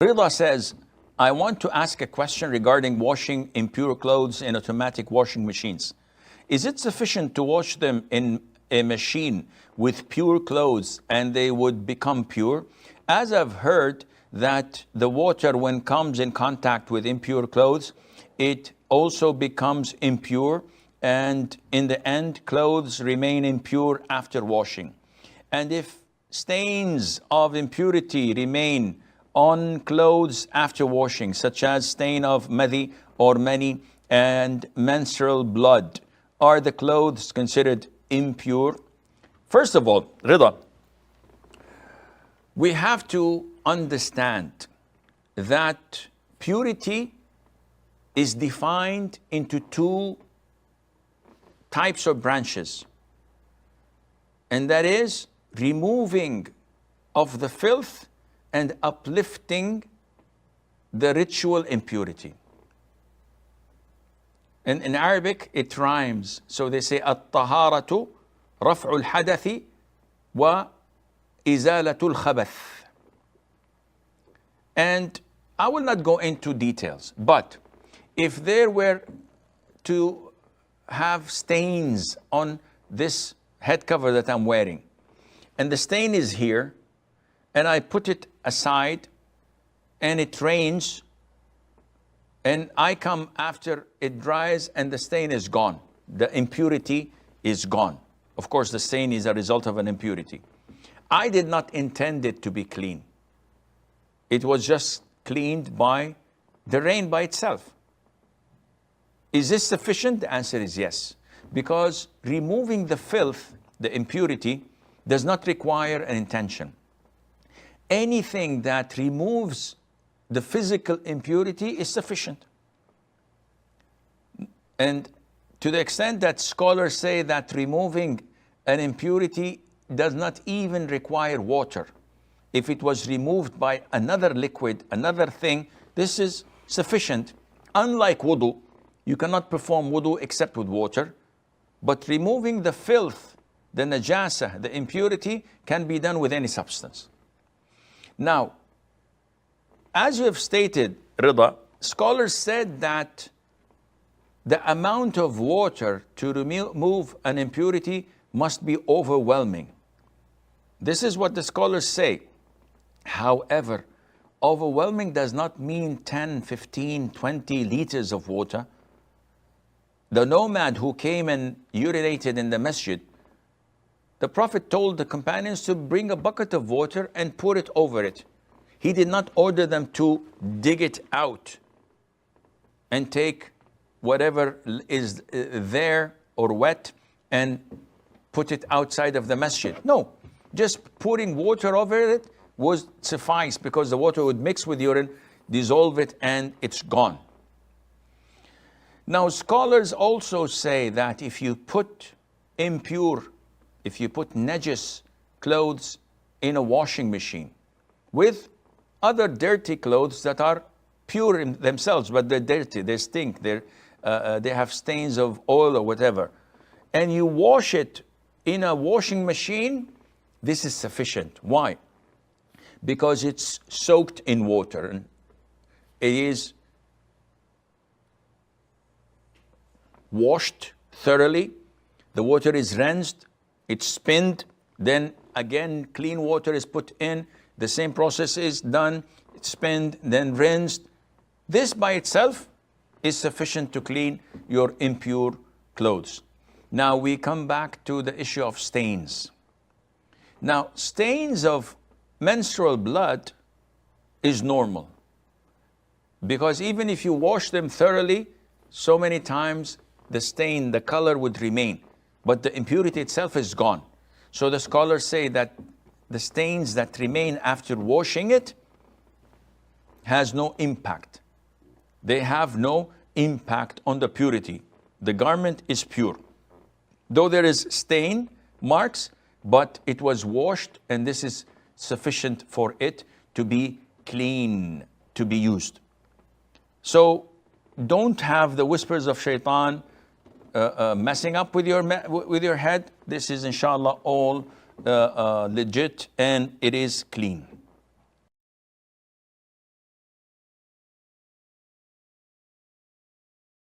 Rida says, I want to ask a question regarding washing impure clothes in automatic washing machines. Is it sufficient to wash them in a machine with pure clothes and they would become pure? As I've heard that the water, when comes in contact with impure clothes, it also becomes impure, and in the end, clothes remain impure after washing. And if stains of impurity remain on clothes after washing, such as stain of madhi or mani and menstrual blood, are the clothes considered impure? First of all, Rida, we have to understand that purity is defined into two types of branches, and that is removing of the filth and uplifting the ritual impurity. And in Arabic, it rhymes. So they say, الطهارة رفع الحدث وإزالة الخبث. And I will not go into details, but if there were to have stains on this head cover that I'm wearing, and the stain is here, and I put it aside, and it rains, and I come after it dries, and the stain is gone. The impurity is gone. Of course, the stain is a result of an impurity. I did not intend it to be clean. It was just cleaned by the rain by itself. Is this sufficient? The answer is yes. Because removing the filth, the impurity, does not require an intention. Anything that removes the physical impurity is sufficient. And to the extent that scholars say that removing an impurity does not even require water. If it was removed by another liquid, another thing, this is sufficient. Unlike wudu, you cannot perform wudu except with water. But removing the filth, the najasa, the impurity, can be done with any substance. Now, as you have stated, Rida, scholars said that the amount of water to remove an impurity must be overwhelming. This is what the scholars say. However, overwhelming does not mean 10, 15, 20 liters of water. The nomad who came and urinated in the masjid, the Prophet told the companions to bring a bucket of water and pour it over it. He did not order them to dig it out and take whatever is there or wet and put it outside of the masjid. No, just pouring water over it was suffice, because the water would mix with urine, dissolve it, and it's gone. Now, scholars also say that if you put najis clothes in a washing machine with other dirty clothes that are pure in themselves, but they're dirty, they stink, they have stains of oil or whatever, and you wash it in a washing machine, this is sufficient. Why? Because it's soaked in water. And it is washed thoroughly. The water is rinsed, it's spinned, then again clean water is put in. The same process is done, it's spinned, then rinsed. This by itself is sufficient to clean your impure clothes. Now we come back to the issue of stains. Now, stains of menstrual blood is normal, because even if you wash them thoroughly, so many times the stain, the color would remain, but the impurity itself is gone. So the scholars say that the stains that remain after washing it has no impact. They have no impact on the purity. The garment is pure. Though there is stain marks, but it was washed, and this is sufficient for it to be clean, to be used. So don't have the whispers of shaitan messing up with your head. This is inshallah all legit, and it is clean.